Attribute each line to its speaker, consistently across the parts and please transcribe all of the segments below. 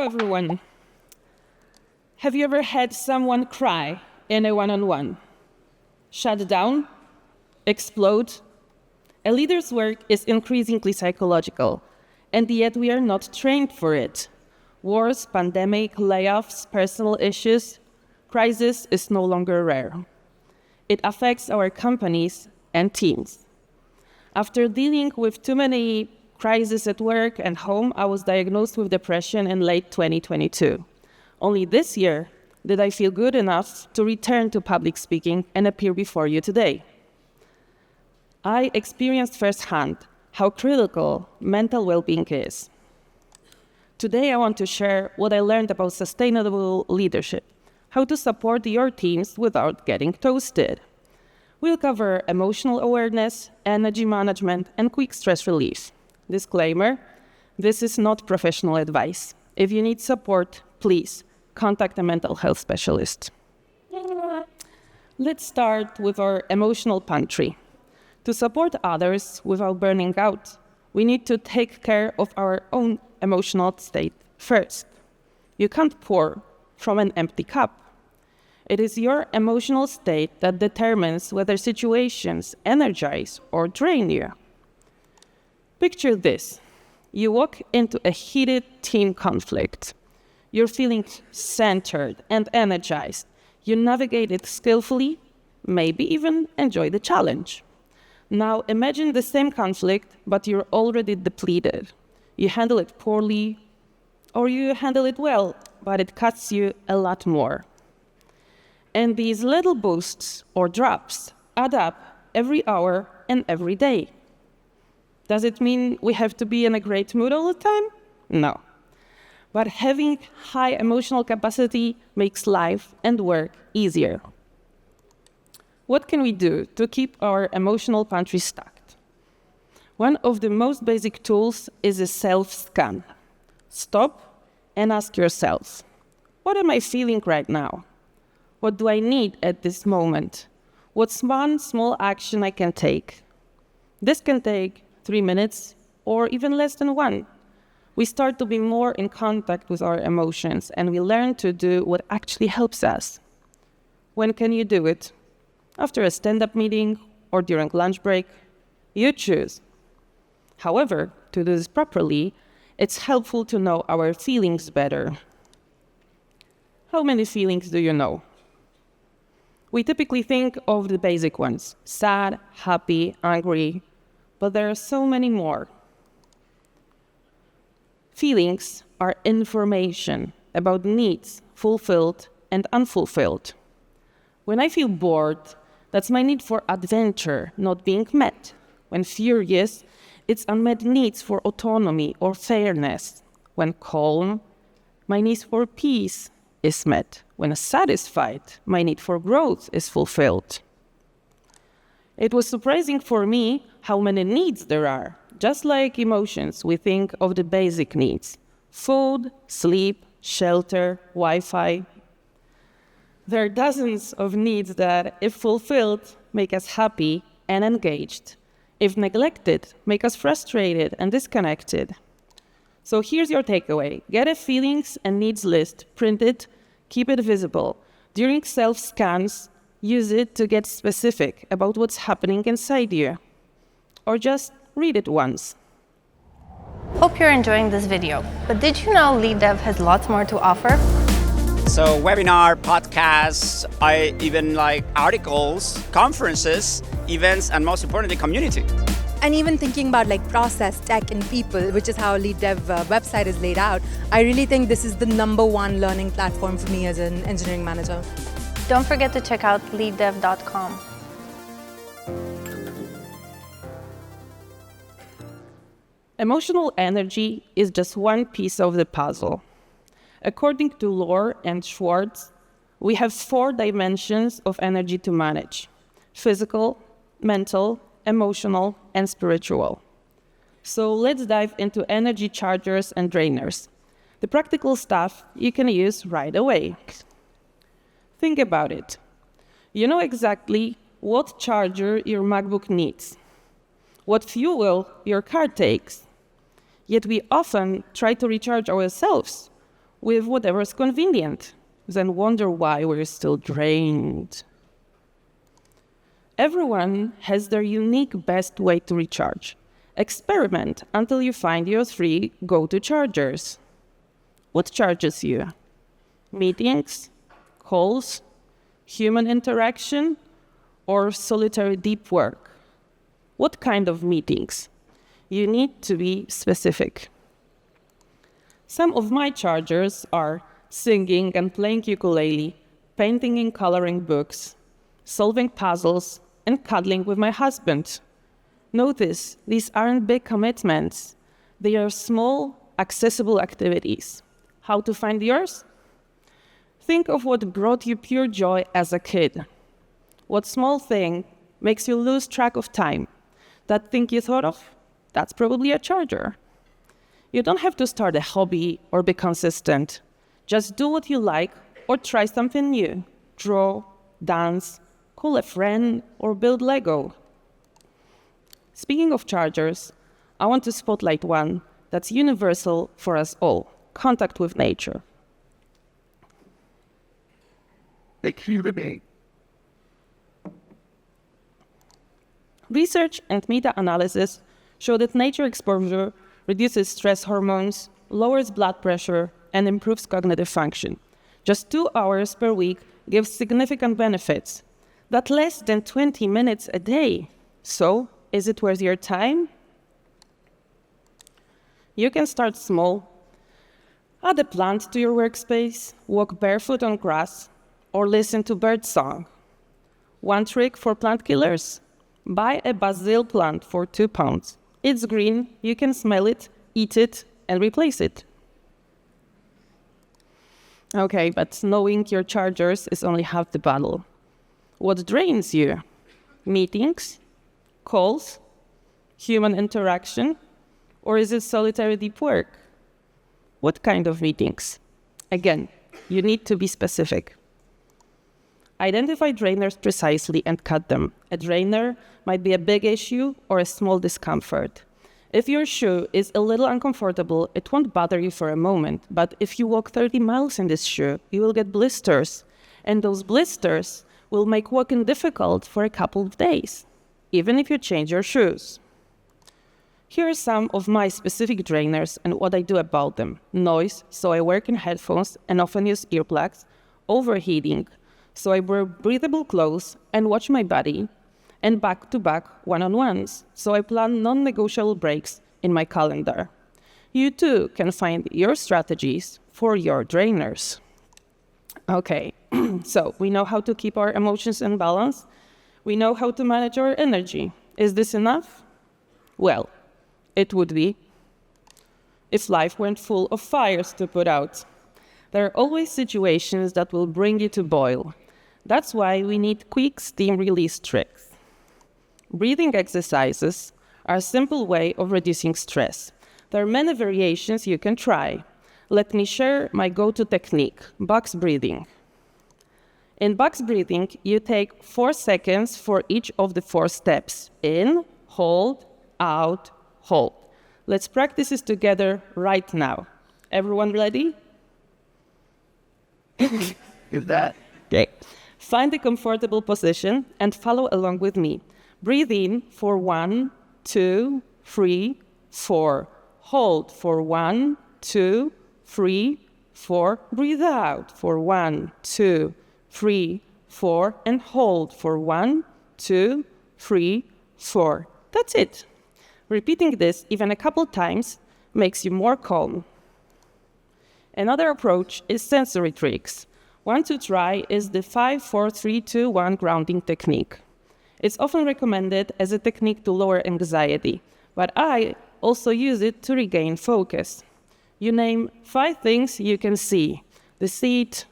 Speaker 1: everyone. Have you ever had someone cry in a one-on-one? Shut down? Explode? A leader's work is increasingly psychological, and yet we are not trained for it. Wars, pandemic, layoffs, personal issues, crisis is no longer rare. It affects our companies and teams. After dealing with too many crises at work and home, I was diagnosed with depression in late 2022. Only this year did I feel good enough to return to public speaking and appear before you today. I experienced firsthand how critical mental well-being is. Today I want to share what I learned about sustainable leadership, how to support your teams without getting toasted. We'll cover emotional awareness, energy management, and quick stress relief. Disclaimer, this is not professional advice. If you need support, please contact a mental health specialist. Let's start with our emotional pantry. To support others without burning out, we need to take care of our own emotional state first. You can't pour from an empty cup. It is your emotional state that determines whether situations energize or drain you. Picture this. You walk into a heated team conflict. You're feeling centered and energized. You navigate it skillfully, maybe even enjoy the challenge. Now imagine the same conflict, but you're already depleted. You handle it poorly, or you handle it well, but it costs you a lot more. And these little boosts or drops add up every hour and every day. Does it mean we have to be in a great mood all the time? No. But having high emotional capacity makes life and work easier. What can we do to keep our emotional pantry stocked? One of the most basic tools is a Selfscan. Stop and ask yourself, what am I feeling right now? What do I need at this moment? What's one small action I can take? This can take 3 minutes or even less than one. We start to be more in contact with our emotions and we learn to do what actually helps us. When can you do it? After a stand-up meeting or during lunch break? You choose. However, to do this properly, it's helpful to know our feelings better. How many feelings do you know? We typically think of the basic ones: sad, happy, angry, but there are so many more. Feelings are information about needs fulfilled and unfulfilled. When I feel bored, that's my need for adventure not being met. When furious, it's unmet needs for autonomy or fairness. When calm, my need for peace is met. When satisfied, my need for growth is fulfilled. It was surprising for me how many needs there are. Just like emotions, we think of the basic needs: food, sleep, shelter, Wi-Fi. There are dozens of needs that, if fulfilled, make us happy and engaged. If neglected, make us frustrated and disconnected. So here's your takeaway. Get a feelings and needs list, print it, keep it visible. During self-scans, use it to get specific about what's happening inside you. Or just read it once.
Speaker 2: Hope you're enjoying this video. But did you know LeadDev has lots more to offer?
Speaker 3: So webinar, podcasts, I even like articles, conferences, events, and most importantly, community.
Speaker 4: And even thinking about like process, tech, and people, which is how LeadDev website is laid out, I really think this is the #1 learning platform for me as an engineering manager.
Speaker 2: Don't forget to check out leaddev.com.
Speaker 1: Emotional energy is just one piece of the puzzle. According to Lohr and Schwartz, we have 4 dimensions of energy to manage: physical, mental, emotional, and spiritual. So let's dive into energy chargers and drainers, the practical stuff you can use right away. Think about it. You know exactly what charger your MacBook needs, what fuel your car takes. Yet we often try to recharge ourselves. with whatever's convenient, then wonder why we're still drained. Everyone has their unique best way to recharge. Experiment until you find your 3 go-to chargers. What charges you? Meetings, calls, human interaction, or solitary deep work? What kind of meetings? You need to be specific. Some of my chargers are singing and playing ukulele, painting and coloring books, solving puzzles, and cuddling with my husband. Notice, these aren't big commitments. They are small, accessible activities. How to find yours? Think of what brought you pure joy as a kid. What small thing makes you lose track of time? That thing you thought of? That's probably a charger. You don't have to start a hobby or be consistent. Just do what you like or try something new. Draw, dance, call a friend, or build Lego. Speaking of chargers, I want to spotlight one that's universal for us all: contact with nature. Research and meta-analysis show that nature exposure reduces stress hormones, lowers blood pressure, and improves cognitive function. Just 2 hours per week gives significant benefits. That's less than 20 minutes a day. So, is it worth your time? You can start small. Add a plant to your workspace, walk barefoot on grass, or listen to birdsong. One trick for plant killers: buy a basil plant for £2. It's green, you can smell it, eat it, and replace it. Okay, but knowing your chargers is only half the battle. What drains you? Meetings, calls, human interaction, or is it solitary deep work? What kind of meetings? Again, you need to be specific. Identify drainers precisely and cut them. A drainer might be a big issue or a small discomfort. If your shoe is a little uncomfortable, it won't bother you for a moment, but if you walk 30 miles in this shoe, you will get blisters, and those blisters will make walking difficult for a couple of days, even if you change your shoes. Here are some of my specific drainers and what I do about them. Noise, so I work in headphones and often use earplugs. Overheating, so I wear breathable clothes and watch my body. And back-to-back one-on-ones, so I plan non-negotiable breaks in my calendar. You too can find your strategies for your drainers. Okay, so we know how to keep our emotions in balance. We know how to manage our energy. Is this enough? Well, it would be if life weren't full of fires to put out. There are always situations that will bring you to boil. That's why we need quick steam release tricks. Breathing exercises are a simple way of reducing stress. There are many variations you can try. Let me share my go-to technique, box breathing. In box breathing, you take 4 seconds for each of the 4 steps. In, hold, out, hold. Let's practice this together right now. Everyone ready?
Speaker 3: Is that?
Speaker 1: Okay. Find a comfortable position and follow along with me. Breathe in for 1, 2, 3, 4. Hold for 1, 2, 3, 4. Breathe out for 1, 2, 3, 4. And hold for 1, 2, 3, 4. That's it. Repeating this even a couple times makes you more calm. Another approach is sensory tricks. One to try is the 5, 4, 3, 2, 1 grounding technique. It's often recommended as a technique to lower anxiety, but I also use it to regain focus. You name 5 things you can see: the seat,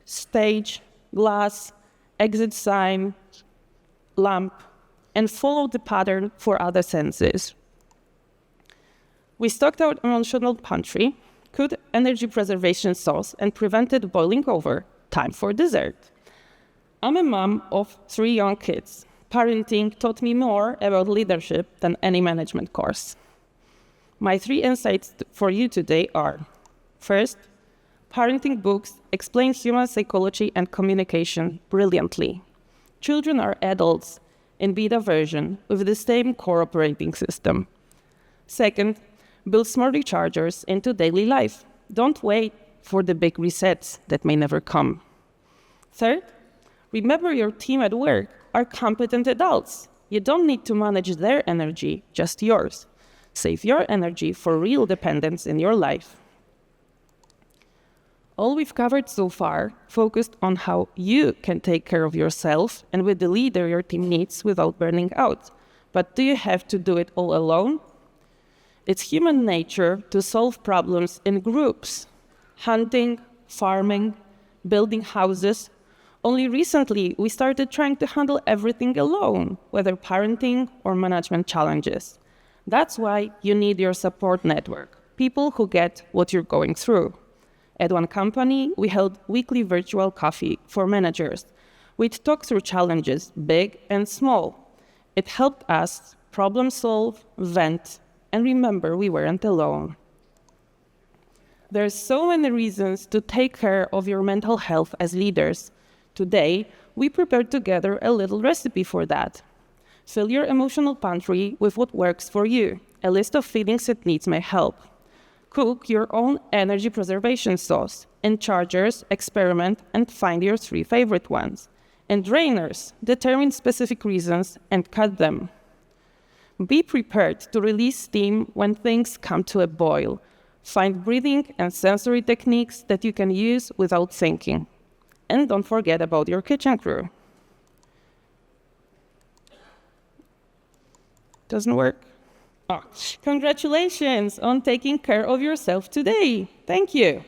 Speaker 1: stage, glass, exit sign, lamp, and follow the pattern for other senses. We stocked our emotional pantry, cooked energy preservation sauce, and prevented boiling over. Time for dessert. I'm a mom of 3 young kids. Parenting taught me more about leadership than any management course. My 3 insights for you today are: first, parenting books explain human psychology and communication brilliantly. Children are adults in beta version with the same core operating system. Second, build smart rechargers into daily life. Don't wait for the big resets that may never come. Third, remember your team at work are competent adults. You don't need to manage their energy, just yours. Save your energy for real dependence in your life. All we've covered so far focused on how you can take care of yourself and with the leader your team needs without burning out. But do you have to do it all alone? It's human nature to solve problems in groups. Hunting, farming, building houses. Only recently, we started trying to handle everything alone, whether parenting or management challenges. That's why you need your support network, people who get what you're going through. At one company, we held weekly virtual coffee for managers. We'd talk through challenges, big and small. It helped us problem solve, vent, and remember we weren't alone. There's so many reasons to take care of your mental health as leaders. Today, we prepared together a little recipe for that. Fill your emotional pantry with what works for you. A list of feelings and needs may help. Cook your own energy preservation sauce. In chargers, experiment and find your 3 favorite ones. In drainers, determine specific reasons and cut them. Be prepared to release steam when things come to a boil. Find breathing and sensory techniques that you can use without thinking. And don't forget about your kitchen crew. Doesn't work? Oh, congratulations on taking care of yourself today. Thank you.